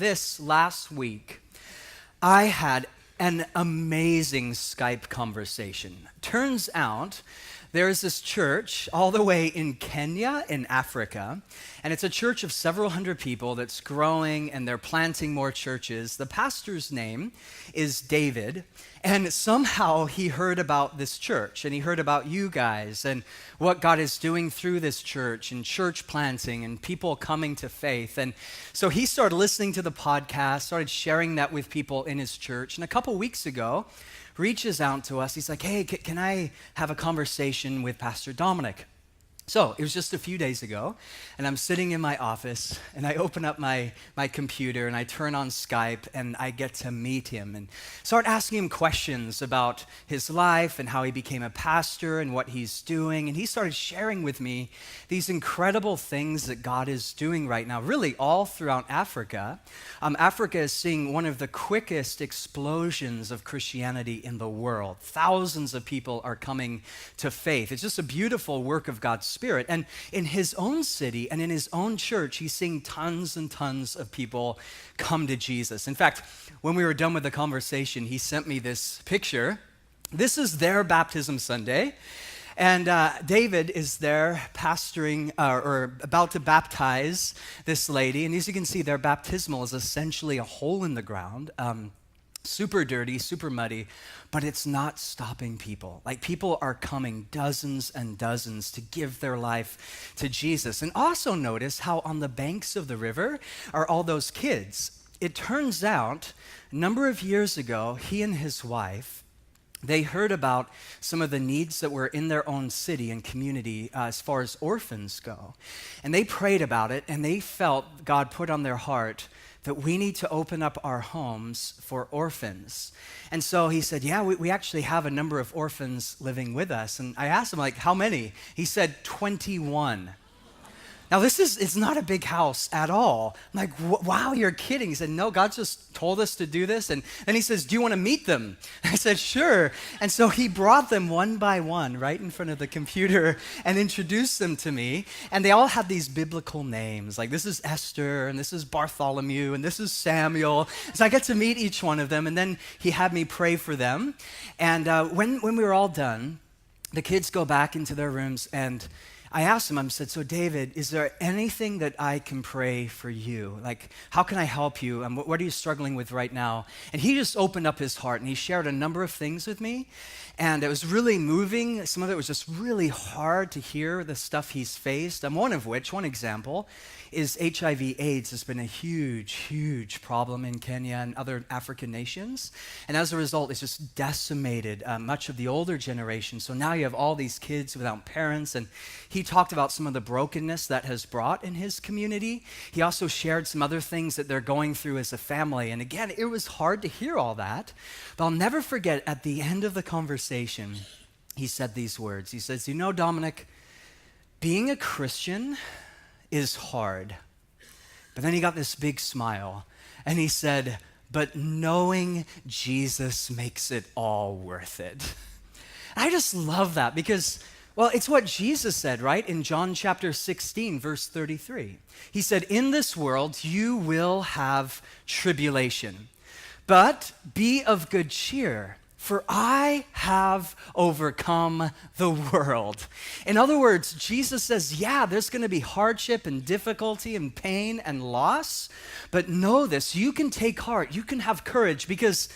this last week, I had an amazing Skype conversation. Turns out there's this church all the way in Kenya in Africa, and it's a church of several hundred people that's growing, and they're planting more churches. The pastor's name is David, and somehow he heard about this church, and he heard about you guys and what God is doing through this church and church planting and people coming to faith. And so he started listening to the podcast, started sharing that with people in his church, and a couple weeks ago, reaches out to us. He's like, hey, can I have a conversation with Pastor Dominic? So it was just a few days ago, and I'm sitting in my office, and I open up my computer, and I turn on Skype, and I get to meet him and start asking him questions about his life and how he became a pastor and what he's doing. And he started sharing with me these incredible things that God is doing right now, really all throughout Africa. Africa is seeing one of the quickest explosions of Christianity in the world. Thousands of people are coming to faith. It's just a beautiful work of God's Spirit. And in his own city and in his own church, he's seeing tons and tons of people come to Jesus. In fact, when we were done with the conversation, he sent me this picture. This is their baptism Sunday. And David is there pastoring or about to baptize this lady. And as you can see, their baptismal is essentially a hole in the ground. Super dirty, super muddy, but it's not stopping people. Like, people are coming, dozens and dozens, to give their life to Jesus. And also notice how on the banks of the river are all those kids. It turns out, a number of years ago, he and his wife, they heard about some of the needs that were in their own city and community as far as orphans go. And they prayed about it, and they felt God put on their heart that we need to open up our homes for orphans. And so he said, yeah, we actually have a number of orphans living with us. And I asked him, like, how many? He said 21. Now, it's not a big house at all. I'm like, wow, you're kidding. He said, no, God just told us to do this. And then he says, do you want to meet them? I said, sure. And so he brought them one by one right in front of the computer and introduced them to me. And they all had these biblical names. Like, this is Esther, and this is Bartholomew, and this is Samuel. So I get to meet each one of them. And then he had me pray for them. And when we were all done, the kids go back into their rooms, and I asked him, I said, so David, is there anything that I can pray for you? Like, how can I help you? And what are you struggling with right now? And he just opened up his heart, and he shared a number of things with me. And it was really moving. Some of it was just really hard to hear, the stuff he's faced. And one example, is HIV/AIDS has been a huge, huge problem in Kenya and other African nations. And as a result, it's just decimated much of the older generation. So now you have all these kids without parents. And he talked about some of the brokenness that has brought in his community. He also shared some other things that they're going through as a family. And again, it was hard to hear all that. But I'll never forget, at the end of the conversation, he said these words. He says, you know, Dominic, being a Christian is hard. But then he got this big smile, and he said, but knowing Jesus makes it all worth it. I just love that because, well, it's what Jesus said, right? In John chapter 16, verse 33. He said, in this world you will have tribulation, but be of good cheer, for I have overcome the world. In other words, Jesus says, yeah, there's going to be hardship and difficulty and pain and loss, but know this, you can take heart, you can have courage, because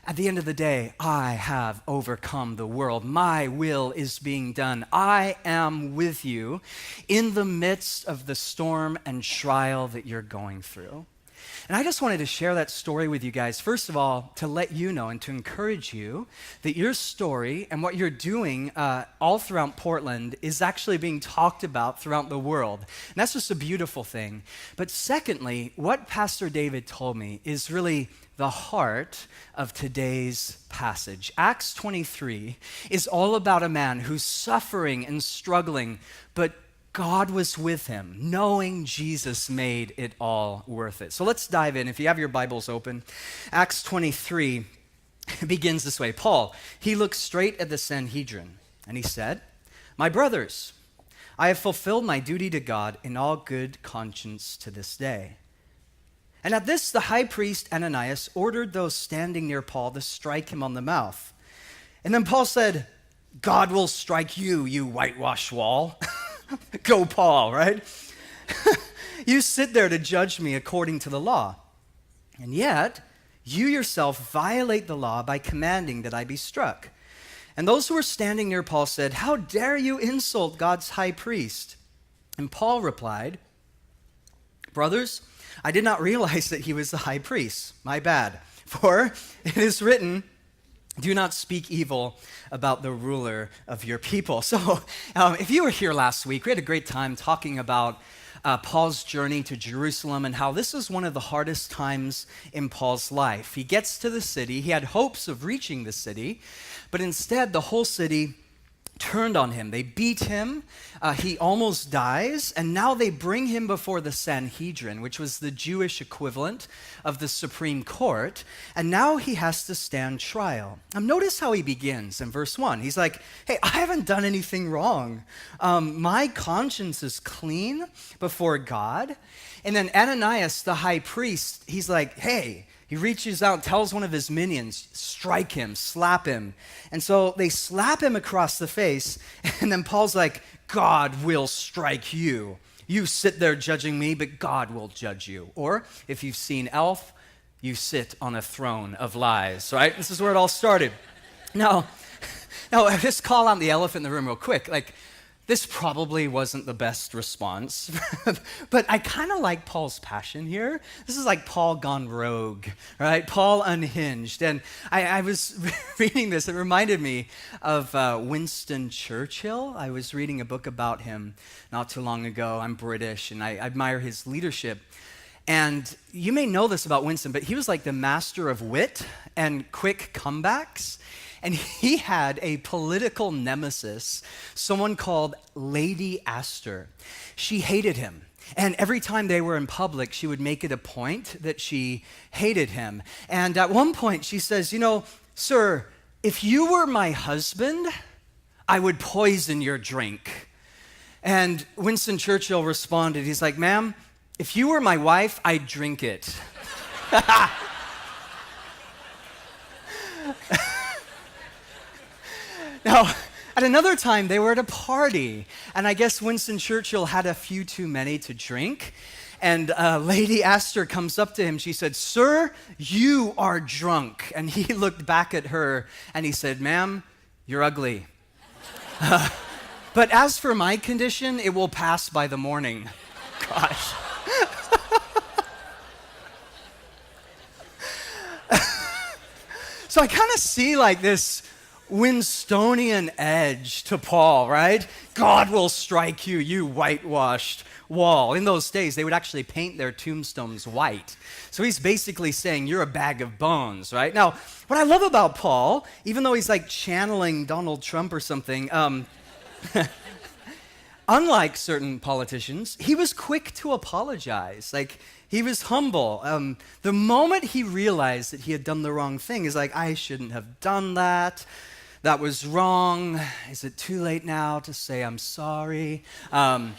at the end of the day, I have overcome the world. My will is being done. I am with you in the midst of the storm and trial that you're going through. And I just wanted to share that story with you guys, first of all, to let you know and to encourage you that your story and what you're doing all throughout Portland is actually being talked about throughout the world. And that's just a beautiful thing. But secondly, what Pastor David told me is really the heart of today's passage. Acts 23 is all about a man who's suffering and struggling, but God was with him. Knowing Jesus made it all worth it. So let's dive in. If you have your Bibles open, Acts 23 begins this way. Paul, he looked straight at the Sanhedrin, and he said, my brothers, I have fulfilled my duty to God in all good conscience to this day. And at this, the high priest Ananias ordered those standing near Paul to strike him on the mouth. And then Paul said, God will strike you, you whitewashed wall. Go, Paul, right? You sit there to judge me according to the law. And yet, you yourself violate the law by commanding that I be struck. And those who were standing near Paul said, how dare you insult God's high priest? And Paul replied, brothers, I did not realize that he was the high priest. My bad. For it is written, do not speak evil about the ruler of your people. So if you were here last week, we had a great time talking about Paul's journey to Jerusalem and how this was one of the hardest times in Paul's life. He gets to the city. He had hopes of reaching the city, but instead the whole city turned on him. They beat him. He almost dies. And now they bring him before the Sanhedrin, which was the Jewish equivalent of the Supreme Court. And now he has to stand trial. Notice how he begins in verse 1. He's like, hey, I haven't done anything wrong. My conscience is clean before God. And then Ananias, the high priest, he's like, hey, he reaches out, tells one of his minions, strike him, slap him. And so they slap him across the face, and then Paul's like, God will strike you. You sit there judging me, but God will judge you. Or, if you've seen Elf, you sit on a throne of lies, right? This is where it all started. Now, just call out the elephant in the room real quick. Like, this probably wasn't the best response, but I kind of like Paul's passion here. This is like Paul gone rogue, right? Paul unhinged. And I was reading this. It reminded me of Winston Churchill. I was reading a book about him not too long ago. I'm British, and I admire his leadership. And you may know this about Winston, but he was like the master of wit and quick comebacks. And he had a political nemesis, someone called Lady Astor. She hated him. And every time they were in public, she would make it a point that she hated him. And at one point, she says, you know, sir, if you were my husband, I would poison your drink. And Winston Churchill responded, he's like, ma'am, if you were my wife, I'd drink it. Now, at another time, they were at a party, and I guess Winston Churchill had a few too many to drink, and Lady Astor comes up to him. She said, sir, you are drunk. And he looked back at her, and he said, ma'am, you're ugly. But as for my condition, it will pass by the morning. Gosh. So I kind of see like this Winstonian edge to Paul, right? God will strike you, you whitewashed wall. In those days, they would actually paint their tombstones white. So he's basically saying, you're a bag of bones, right? Now, what I love about Paul, even though he's like channeling Donald Trump or something, unlike certain politicians, he was quick to apologize. Like, he was humble. The moment he realized that he had done the wrong thing, he's like, I shouldn't have done that. That was wrong. Is it too late now to say I'm sorry? Paul,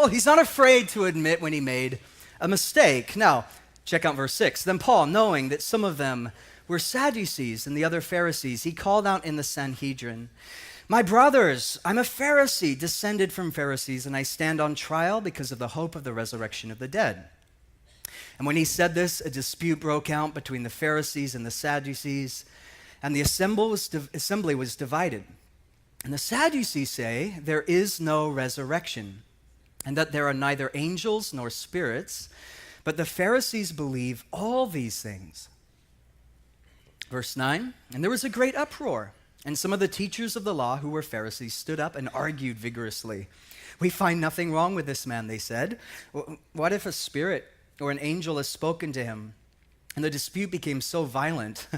he's not afraid to admit when he made a mistake. Now, check out verse 6. Then Paul, knowing that some of them were Sadducees and the other Pharisees, he called out in the Sanhedrin, my brothers, I'm a Pharisee, descended from Pharisees, and I stand on trial because of the hope of the resurrection of the dead. And when he said this, a dispute broke out between the Pharisees and the Sadducees, and the assembly was divided. And the Sadducees say there is no resurrection, and that there are neither angels nor spirits, but the Pharisees believe all these things. Verse 9, and there was a great uproar. And some of the teachers of the law who were Pharisees stood up and argued vigorously. We find nothing wrong with this man, they said. What if a spirit or an angel has spoken to him? And the dispute became so violent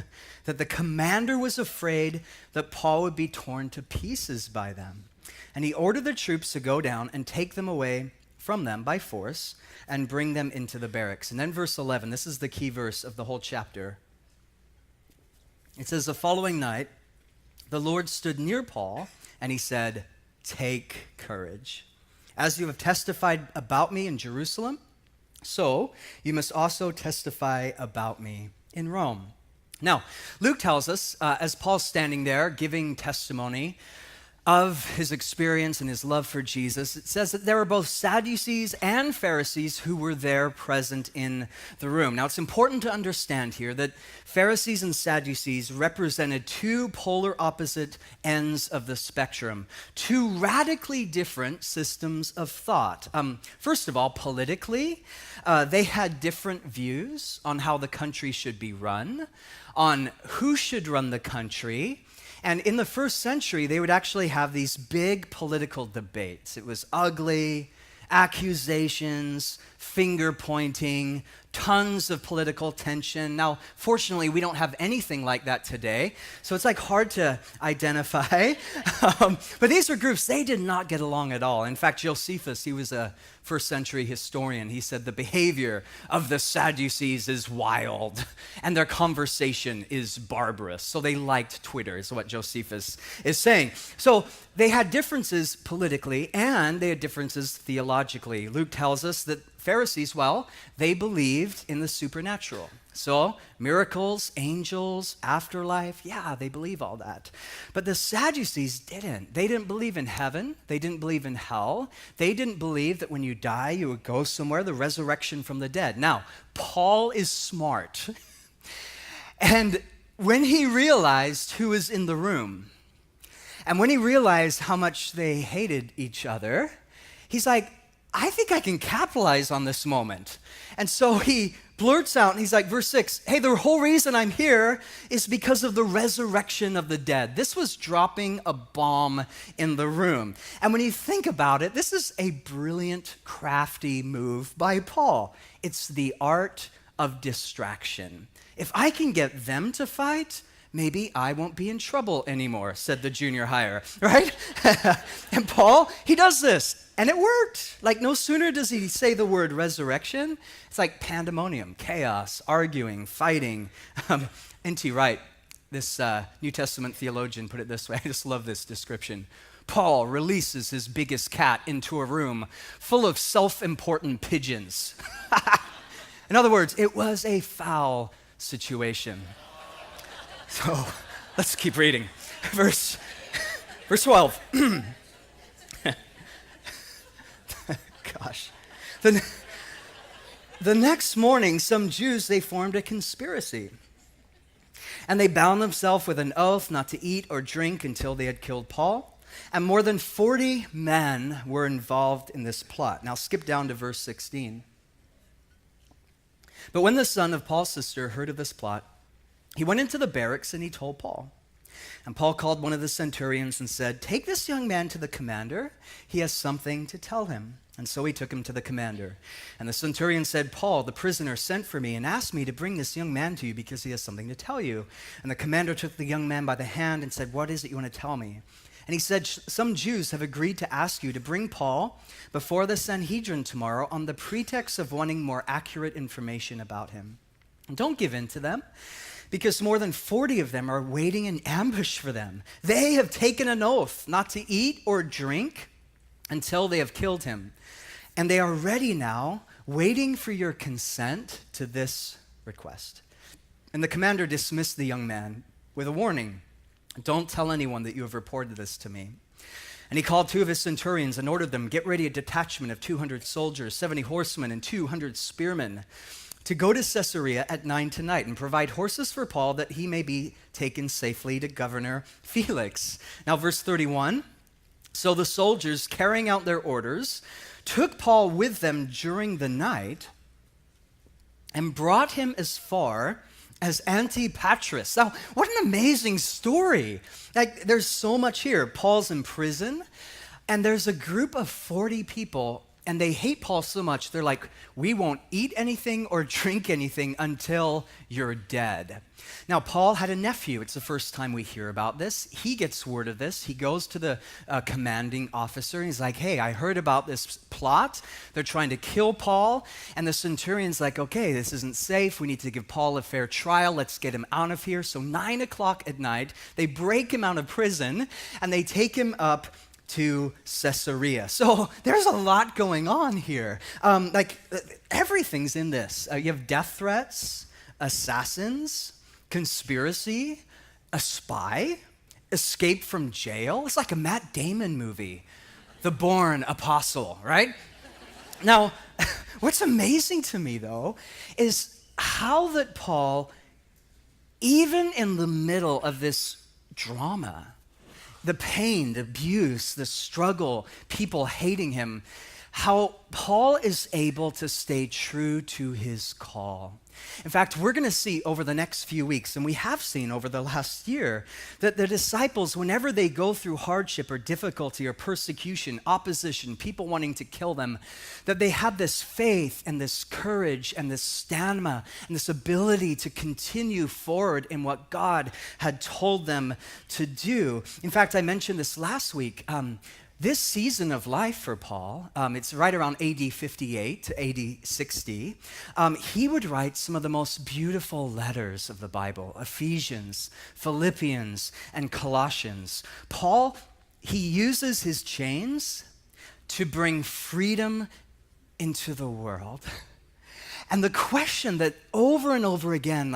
that the commander was afraid that Paul would be torn to pieces by them. And he ordered the troops to go down and take them away from them by force and bring them into the barracks. And then verse 11, this is the key verse of the whole chapter. It says, the following night, the Lord stood near Paul, and he said, take courage. As you have testified about me in Jerusalem, So you must also testify about me in Rome. Now, Luke tells us, as Paul's standing there giving testimony of his experience and his love for Jesus, it says that there were both Sadducees and Pharisees who were there present in the room. Now, it's important to understand here that Pharisees and Sadducees represented two polar opposite ends of the spectrum, two radically different systems of thought. First of all, politically, they had different views on how the country should be run, on who should run the country. And in the first century, they would actually have these big political debates. It was ugly, accusations, finger pointing, tons of political tension. Now, fortunately, we don't have anything like that today, so it's like hard to identify. But these were groups, they did not get along at all. In fact, Josephus, he was a first century historian. He said the behavior of the Sadducees is wild and their conversation is barbarous. So they liked Twitter, is what Josephus is saying. So they had differences politically and they had differences theologically. Luke tells us that Pharisees, well, they believed in the supernatural. So miracles, angels, afterlife, yeah, they believe all that. But the Sadducees didn't. They didn't believe in heaven. They didn't believe in hell. They didn't believe that when you die, you would go somewhere, the resurrection from the dead. Now, Paul is smart. And when he realized who was in the room, and when he realized how much they hated each other, he's like, I think I can capitalize on this moment. And so he blurts out, and he's like, verse 6, hey, the whole reason I'm here is because of the resurrection of the dead. This was dropping a bomb in the room. And when you think about it, this is a brilliant, crafty move by Paul. It's the art of distraction. If I can get them to fight, maybe I won't be in trouble anymore, said the junior hire, right? And Paul, he does this. And it worked. Like no sooner does he say the word resurrection, it's like pandemonium, chaos, arguing, fighting. N.T. Wright, this New Testament theologian, put it this way. I just love this description. Paul releases his biggest cat into a room full of self-important pigeons. In other words, it was a foul situation. So let's keep reading. Verse 12. Gosh. The next morning, some Jews, they formed a conspiracy. And they bound themselves with an oath not to eat or drink until they had killed Paul. And more than 40 men were involved in this plot. Now skip down to verse 16. But when the son of Paul's sister heard of this plot, he went into the barracks and he told Paul. And Paul called one of the centurions and said, take this young man to the commander. He has something to tell him. And so he took him to the commander. And the centurion said, Paul, the prisoner, sent for me and asked me to bring this young man to you because he has something to tell you. And the commander took the young man by the hand and said, what is it you want to tell me? And he said, some Jews have agreed to ask you to bring Paul before the Sanhedrin tomorrow on the pretext of wanting more accurate information about him. And don't give in to them, because more than 40 of them are waiting in ambush for them. They have taken an oath not to eat or drink until they have killed him. And they are ready now, waiting for your consent to this request. And the commander dismissed the young man with a warning. Don't tell anyone that you have reported this to me. And he called two of his centurions and ordered them, get ready a detachment of 200 soldiers, 70 horsemen, and 200 spearmen to go to Caesarea at 9 tonight and provide horses for Paul that he may be taken safely to Governor Felix. Now, verse 31. So the soldiers, carrying out their orders, took Paul with them during the night and brought him as far as Antipatris. Now, what an amazing story. Like, there's so much here. Paul's in prison, and there's a group of 40 people, and they hate Paul so much, they're like, we won't eat anything or drink anything until you're dead. Now, Paul had a nephew. It's the first time we hear about this. He gets word of this. He goes to the commanding officer, and he's like, hey, I heard about this plot. They're trying to kill Paul. And the centurion's like, okay, this isn't safe. We need to give Paul a fair trial. Let's get him out of here. So 9 o'clock at night, they break him out of prison, and they take him up to Caesarea. So there's a lot going on here. Everything's in this. You have death threats, assassins, conspiracy, a spy, escape from jail. It's like a Matt Damon movie, The Born Apostle, right? Now, what's amazing to me, though, is how that Paul, even in the middle of this drama, the pain, the abuse, the struggle, people hating him, how Paul is able to stay true to his call. In fact, we're going to see over the next few weeks, and we have seen over the last year, that the disciples, whenever they go through hardship or difficulty or persecution, opposition, people wanting to kill them, that they have this faith and this courage and this stamina and this ability to continue forward in what God had told them to do. In fact, I mentioned this last week. This season of life for Paul, it's right around AD 58 to AD 60, he would write some of the most beautiful letters of the Bible, Ephesians, Philippians, and Colossians. Paul, he uses his chains to bring freedom into the world. And the question that over and over again,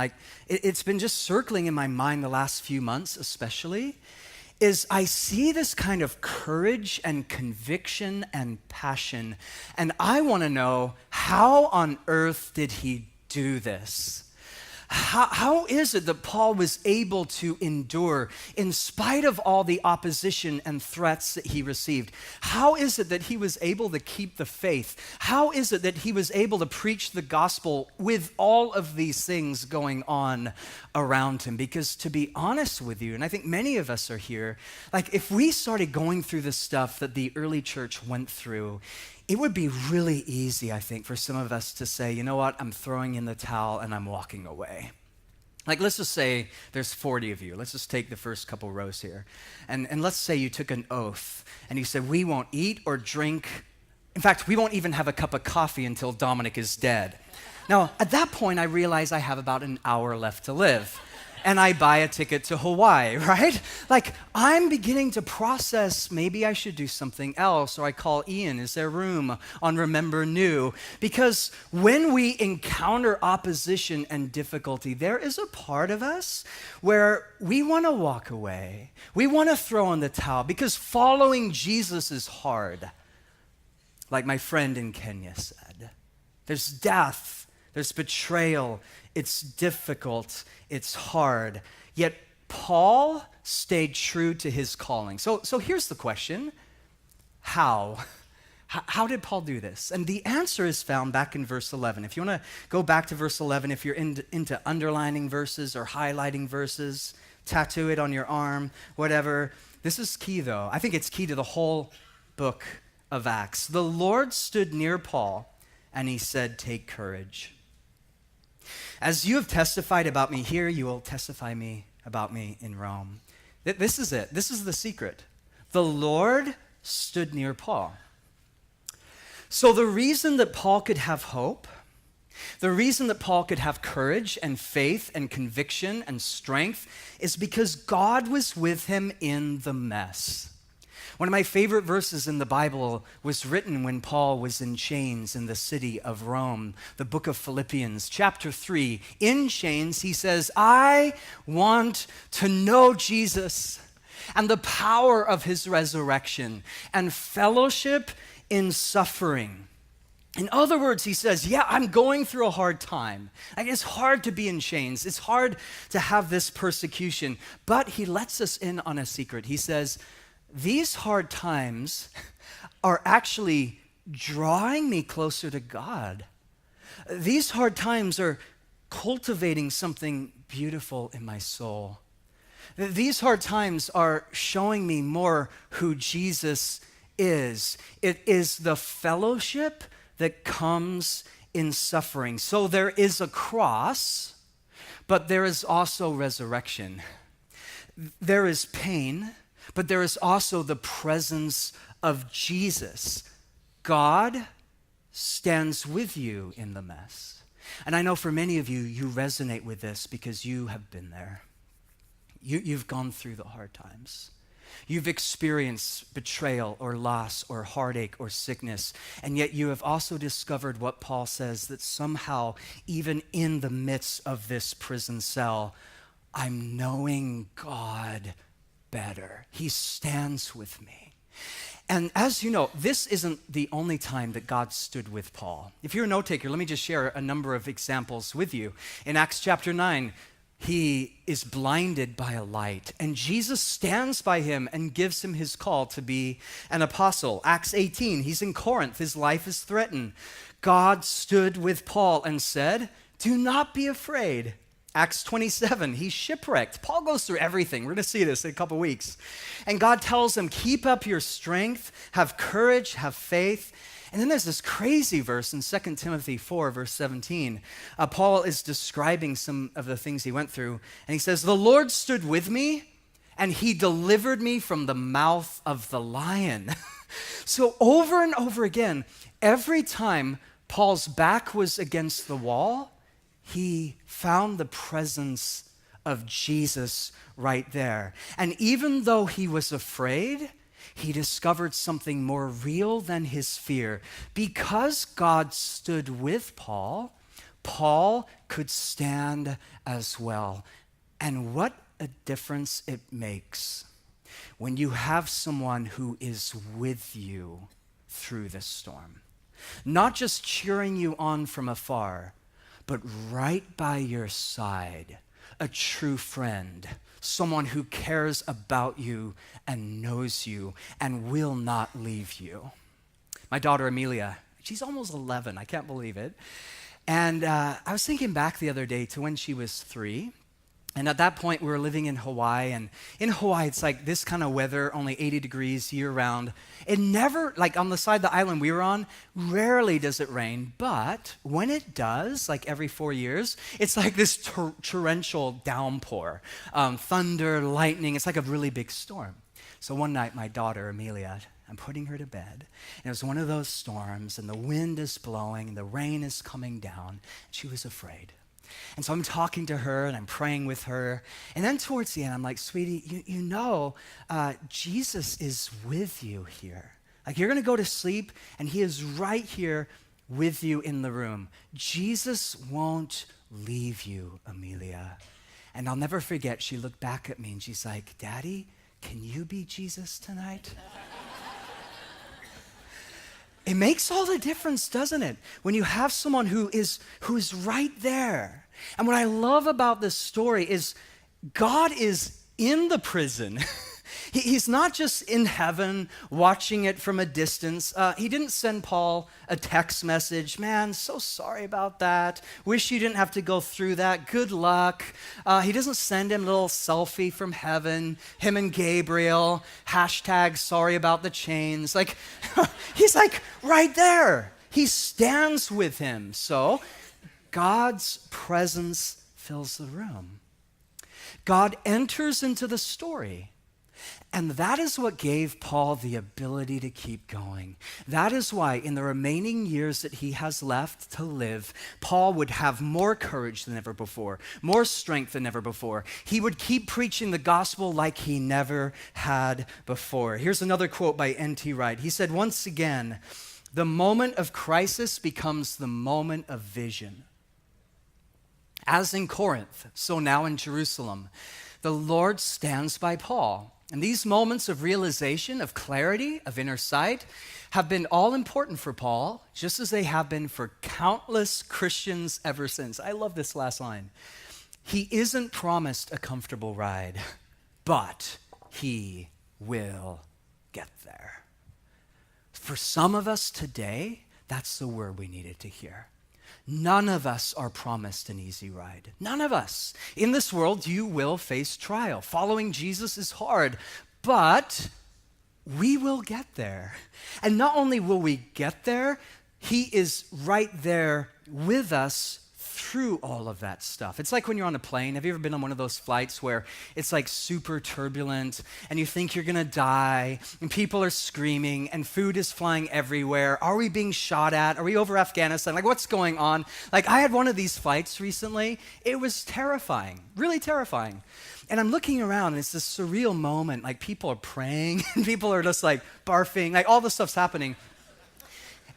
it's been just circling in my mind the last few months especially, is I see this kind of courage and conviction and passion, and I want to know, how on earth did he do this? How is it that Paul was able to endure in spite of all the opposition and threats that he received? How is it that he was able to keep the faith? How is it that he was able to preach the gospel with all of these things going on around him? Because to be honest with you, and I think many of us are here, if we started going through the stuff that the early church went through, it would be really easy, I think, for some of us to say, you know what, I'm throwing in the towel and I'm walking away. Let's just say there's 40 of you. Let's just take the first couple rows here. And let's say you took an oath and you said, we won't eat or drink. In fact, we won't even have a cup of coffee until Dominic is dead. Now, at that point, I realize I have about an hour left to live. And I buy a ticket to Hawaii, right? I'm beginning to process, maybe I should do something else. Or I call Ian, is there room on Remember New? Because when we encounter opposition and difficulty, there is a part of us where we want to walk away. We want to throw in the towel because following Jesus is hard. Like my friend in Kenya said, there's death, there's betrayal, it's difficult, it's hard. Yet Paul stayed true to his calling. So here's the question. How? How did Paul do this? And the answer is found back in verse 11. If you want to go back to verse 11, if you're into underlining verses or highlighting verses, tattoo it on your arm, whatever. This is key, though. I think it's key to the whole book of Acts. The Lord stood near Paul, and he said, take courage. As you have testified about me here, you will testify about me in Rome. This is it. This is the secret. The Lord stood near Paul. So the reason that Paul could have hope, the reason that Paul could have courage and faith and conviction and strength is because God was with him in the mess. One of my favorite verses in the Bible was written when Paul was in chains in the city of Rome, the book of Philippians, chapter 3. In chains, he says, I want to know Jesus and the power of his resurrection and fellowship in suffering. In other words, he says, yeah, I'm going through a hard time. It's hard to be in chains. It's hard to have this persecution. But he lets us in on a secret. He says, these hard times are actually drawing me closer to God. These hard times are cultivating something beautiful in my soul. These hard times are showing me more who Jesus is. It is the fellowship that comes in suffering. So there is a cross, but there is also resurrection. There is pain, but there is also the presence of Jesus. God stands with you in the mess. And I know for many of you, you resonate with this because you have been there. You've gone through the hard times. You've experienced betrayal or loss or heartache or sickness, and yet you have also discovered what Paul says, that somehow, even in the midst of this prison cell, I'm knowing God better. He stands with me. And as you know, this isn't the only time that God stood with Paul. If you're a note taker, let me just share a number of examples with you. In Acts chapter 9, he is blinded by a light, and Jesus stands by him and gives him his call to be an apostle. Acts 18, he's in Corinth, his life is threatened. God stood with Paul and said, "Do not be afraid." Acts 27, he's shipwrecked. Paul goes through everything. We're going to see this in a couple weeks. And God tells him, keep up your strength, have courage, have faith. And then there's this crazy verse in 2 Timothy 4, verse 17. Paul is describing some of the things he went through. And he says, the Lord stood with me, and he delivered me from the mouth of the lion. So over and over again, every time Paul's back was against the wall, he found the presence of Jesus right there. And even though he was afraid, he discovered something more real than his fear. Because God stood with Paul, Paul could stand as well. And what a difference it makes when you have someone who is with you through the storm. Not just cheering you on from afar, but right by your side, a true friend, someone who cares about you and knows you and will not leave you. My daughter Amelia, she's almost 11, I can't believe it. And I was thinking back the other day to when she was 3. And at that point, we were living in Hawaii. And in Hawaii, it's like this kind of weather, only 80 degrees year round. It never, like on the side of the island we were on, rarely does it rain. But when it does, like every 4 years, it's like this torrential downpour. Thunder, lightning, it's like a really big storm. So one night, my daughter, Amelia, I'm putting her to bed. And it was one of those storms, and the wind is blowing, and the rain is coming down. She was afraid. And so I'm talking to her and I'm praying with her. And then towards the end, I'm like, sweetie, you know, Jesus is with you here. Like you're going to go to sleep and he is right here with you in the room. Jesus won't leave you, Amelia. And I'll never forget, she looked back at me and she's like, Daddy, can you be Jesus tonight? It makes all the difference, doesn't it? When you have someone who is right there. And what I love about this story is God is in the prison. He's not just in heaven watching it from a distance. He didn't send Paul a text message. Man, so sorry about that. Wish you didn't have to go through that. Good luck. He doesn't send him a little selfie from heaven, him and Gabriel, hashtag sorry about the chains. Like, he's like right there. He stands with him. So God's presence fills the room. God enters into the story. And that is what gave Paul the ability to keep going. That is why in the remaining years that he has left to live, Paul would have more courage than ever before, more strength than ever before. He would keep preaching the gospel like he never had before. Here's another quote by N.T. Wright. He said, once again, the moment of crisis becomes the moment of vision. As in Corinth, so now in Jerusalem, the Lord stands by Paul. And these moments of realization, of clarity, of inner sight, have been all important for Paul, just as they have been for countless Christians ever since. I love this last line. He isn't promised a comfortable ride, but he will get there. For some of us today, that's the word we needed to hear. None of us are promised an easy ride. None of us. In this world, you will face trial. Following Jesus is hard, but we will get there. And not only will we get there, he is right there with us through all of that stuff. It's like when you're on a plane. Have you ever been on one of those flights where it's like super turbulent and you think you're gonna die and people are screaming and food is flying everywhere? Are we being shot at? Are we over Afghanistan? Like, what's going on? Like, I had one of these flights recently. It was terrifying, really terrifying. And I'm looking around and it's this surreal moment. Like, people are praying and people are just like barfing, like all this stuff's happening.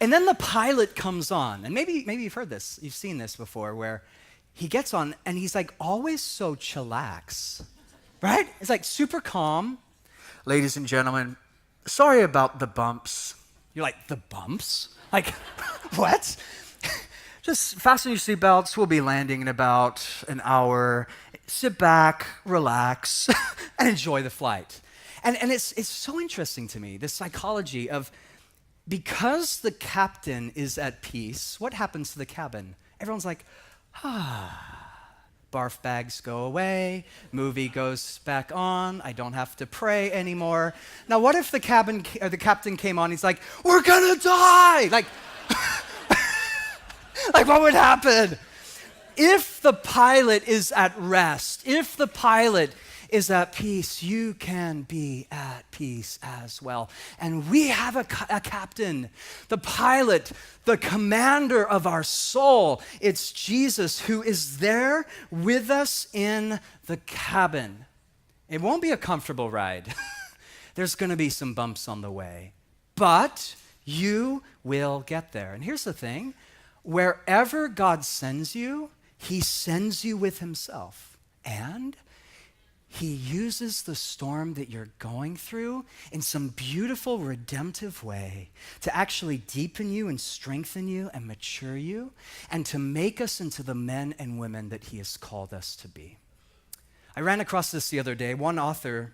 And then the pilot comes on, and maybe you've heard this, you've seen this before, where he gets on and he's like always so chillax, right? It's like super calm. Ladies and gentlemen, sorry about the bumps. You're like, the bumps? Like, what? Just fasten your seatbelts. We'll be landing in about an hour. Sit back, relax, and enjoy the flight. And it's so interesting to me, this psychology of, because the captain is at peace, what happens to the cabin? Everyone's like, barf bags go away, movie goes back on, I don't have to pray anymore. Now, what if the captain came on, he's like, we're gonna die! Like, like what would happen? If the pilot is at rest, if the pilot is at peace, you can be at peace as well. And we have a captain, the pilot, the commander of our soul. It's Jesus who is there with us in the cabin. It won't be a comfortable ride. There's going to be some bumps on the way, but you will get there. And here's the thing, wherever God sends you, he sends you with himself. And he uses the storm that you're going through in some beautiful, redemptive way to actually deepen you and strengthen you and mature you and to make us into the men and women that he has called us to be. I ran across this the other day. One author,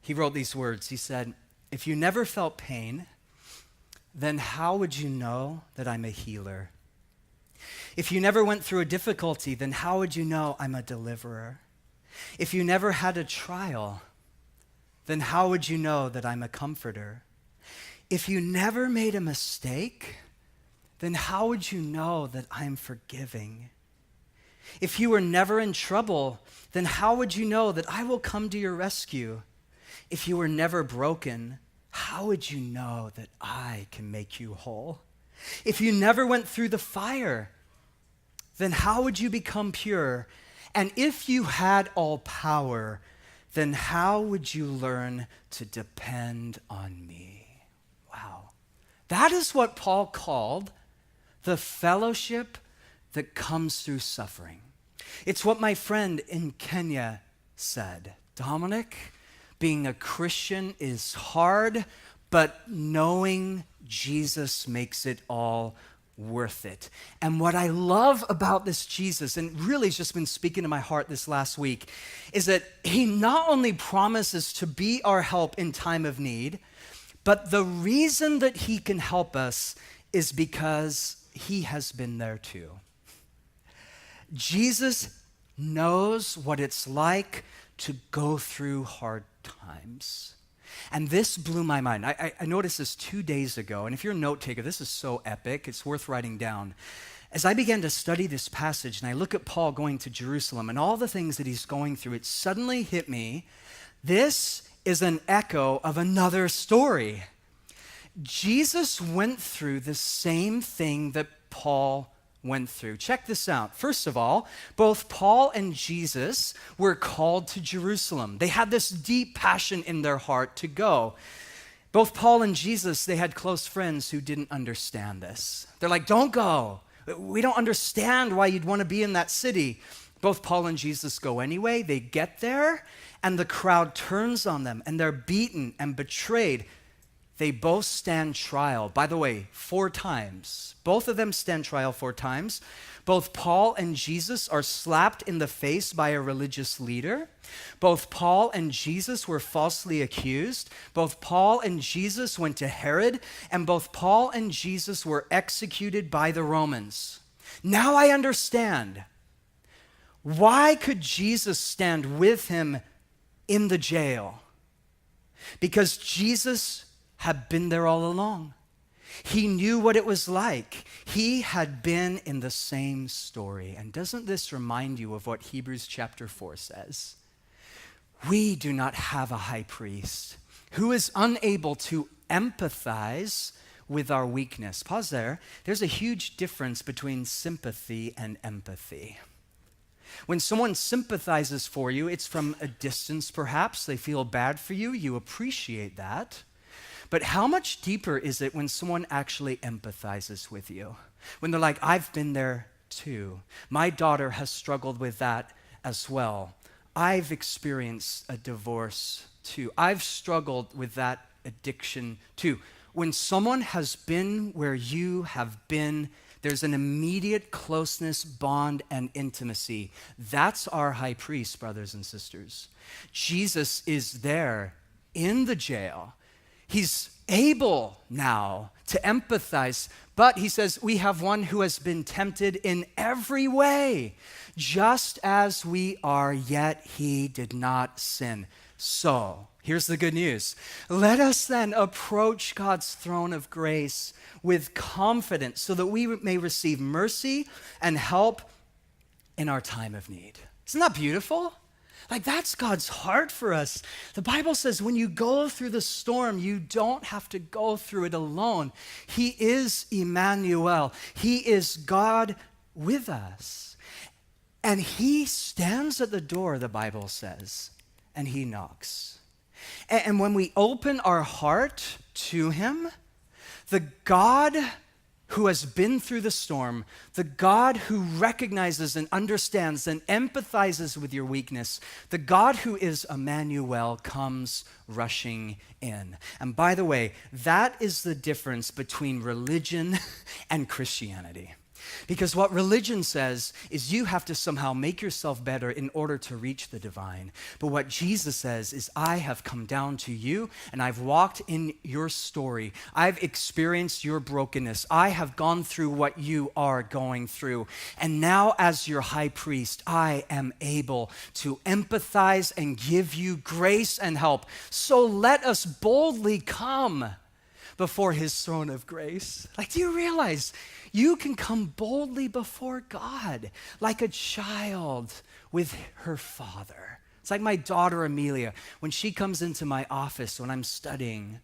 he wrote these words. He said, if you never felt pain, then how would you know that I'm a healer? If you never went through a difficulty, then how would you know I'm a deliverer? If you never had a trial, then how would you know that I'm a comforter? If you never made a mistake, then how would you know that I'm forgiving? If you were never in trouble, then how would you know that I will come to your rescue? If you were never broken, how would you know that I can make you whole? If you never went through the fire, then how would you become pure? And if you had all power, then how would you learn to depend on me? Wow. That is what Paul called the fellowship that comes through suffering. It's what my friend in Kenya said. Dominic, being a Christian is hard, but knowing Jesus makes it all worth it. And what I love about this Jesus, and really has just been speaking to my heart this last week, is that he not only promises to be our help in time of need, but the reason that he can help us is because he has been there too. Jesus knows what it's like to go through hard times. And this blew my mind. I noticed this 2 days ago, and if you're a note taker, this is so epic, it's worth writing down. As I began to study this passage, and I look at Paul going to Jerusalem and all the things that he's going through, it suddenly hit me, this is an echo of another story. Jesus went through the same thing that Paul went through. Check this out. First of all, both Paul and Jesus were called to Jerusalem. They had this deep passion in their heart to go. Both Paul and Jesus, they had close friends who didn't understand this. They're like, don't go. We don't understand why you'd want to be in that city. Both Paul and Jesus go anyway. They get there, and the crowd turns on them, and they're beaten and betrayed. They both stand trial. By the way, 4 times. Both of them stand trial 4 times. Both Paul and Jesus are slapped in the face by a religious leader. Both Paul and Jesus were falsely accused. Both Paul and Jesus went to Herod, and both Paul and Jesus were executed by the Romans. Now I understand. Why could Jesus stand with him in the jail? Because Jesus had been there all along. He knew what it was like. He had been in the same story. And doesn't this remind you of what Hebrews chapter 4 says? We do not have a high priest who is unable to empathize with our weakness. Pause there. There's a huge difference between sympathy and empathy. When someone sympathizes for you, it's from a distance perhaps. They feel bad for you. You appreciate that. But how much deeper is it when someone actually empathizes with you? When they're like, I've been there too. My daughter has struggled with that as well. I've experienced a divorce too. I've struggled with that addiction too. When someone has been where you have been, there's an immediate closeness, bond, and intimacy. That's our high priest, brothers and sisters. Jesus is there in the jail. He's able now to empathize, but he says, we have one who has been tempted in every way, just as we are, yet he did not sin. So, here's the good news. Let us then approach God's throne of grace with confidence so that we may receive mercy and help in our time of need. Isn't that beautiful? Like, that's God's heart for us. The Bible says when you go through the storm, you don't have to go through it alone. He is Emmanuel. He is God with us. And he stands at the door, the Bible says, and he knocks. And when we open our heart to him, the God who has been through the storm, the God who recognizes and understands and empathizes with your weakness, the God who is Emmanuel comes rushing in. And by the way, that is the difference between religion and Christianity. Because what religion says is you have to somehow make yourself better in order to reach the divine. But what Jesus says is, I have come down to you and I've walked in your story. I've experienced your brokenness. I have gone through what you are going through. And now as your high priest, I am able to empathize and give you grace and help. So let us boldly come before his throne of grace. Like, do you realize you can come boldly before God like a child with her father? It's like my daughter Amelia. When she comes into my office when I'm studying,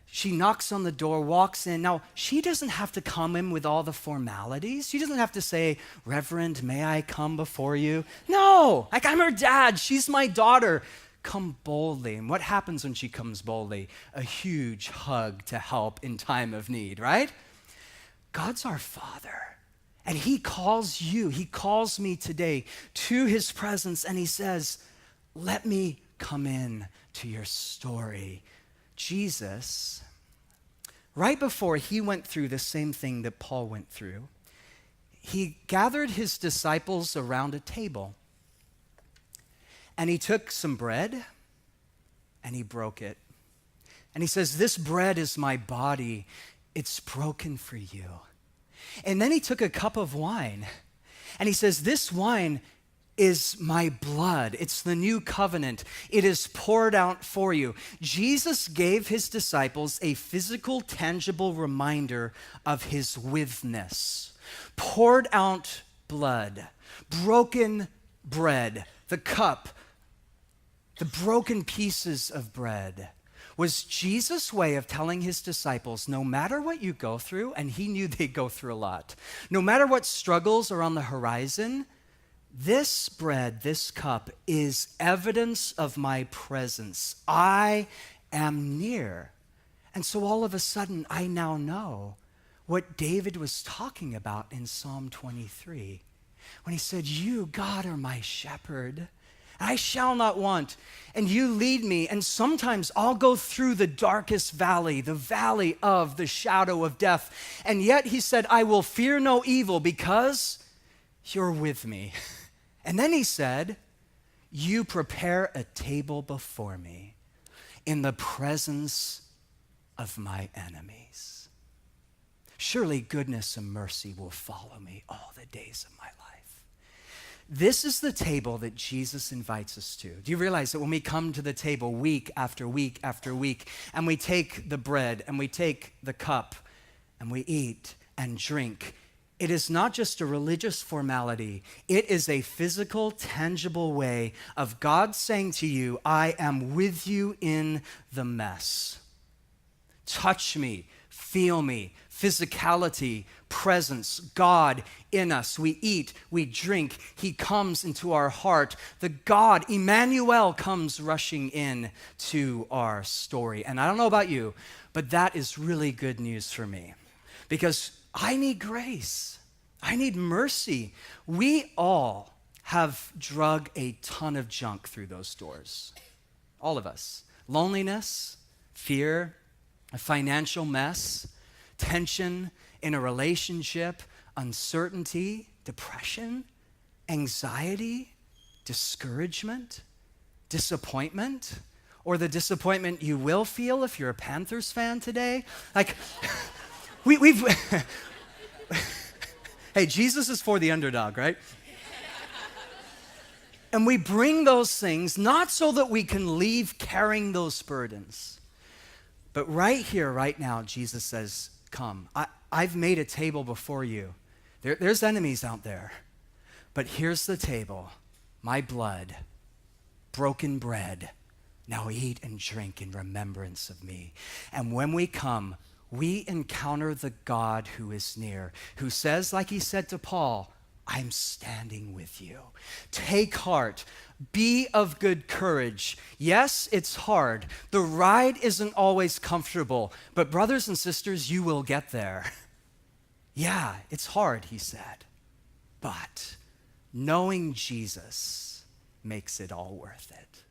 she knocks on the door, walks in. Now, she doesn't have to come in with all the formalities. She doesn't have to say, Reverend, may I come before you? No, like, I'm her dad. She's my daughter. Come boldly. And what happens when she comes boldly? A huge hug to help in time of need, right? God's our Father. And he calls you, he calls me today to his presence, and he says, let me come in to your story. Jesus, right before he went through the same thing that Paul went through, he gathered his disciples around a table. And he took some bread and he broke it. And he says, this bread is my body. It's broken for you. And then he took a cup of wine and he says, this wine is my blood. It's the new covenant. It is poured out for you. Jesus gave his disciples a physical, tangible reminder of his withness. Poured out blood, broken bread, the cup, the broken pieces of bread was Jesus' way of telling his disciples, no matter what you go through, and he knew they'd go through a lot, no matter what struggles are on the horizon, this bread, this cup is evidence of my presence. I am near. And so all of a sudden, I now know what David was talking about in Psalm 23, when he said, you, God, are my shepherd. I shall not want, and you lead me. And sometimes I'll go through the darkest valley, the valley of the shadow of death. And yet he said, I will fear no evil because you're with me. And then he said, you prepare a table before me in the presence of my enemies. Surely goodness and mercy will follow me all the days of my life. This is the table that Jesus invites us to. Do you realize that when we come to the table week after week after week, and we take the bread and we take the cup and we eat and drink, it is not just a religious formality. It is a physical, tangible way of God saying to you, I am with you in the mess. Touch me, feel me, physicality, presence, God in us. We eat, we drink. He comes into our heart. The God, Emmanuel, comes rushing in to our story. And I don't know about you, but that is really good news for me because I need grace. I need mercy. We all have drug a ton of junk through those doors. All of us. Loneliness, fear, a financial mess, tension in a relationship, uncertainty, depression, anxiety, discouragement, disappointment, or the disappointment you will feel if you're a Panthers fan today. Like, we've hey, Jesus is for the underdog, right? And we bring those things not so that we can leave carrying those burdens, but right here, right now, Jesus says, come. I've made a table before you. There's enemies out there, but here's the table, my blood, broken bread. Now eat and drink in remembrance of me. And when we come, we encounter the God who is near, who says, like he said to Paul, I'm standing with you. Take heart. Be of good courage. Yes, it's hard. The ride isn't always comfortable, but brothers and sisters, you will get there. Yeah, it's hard, he said, but knowing Jesus makes it all worth it.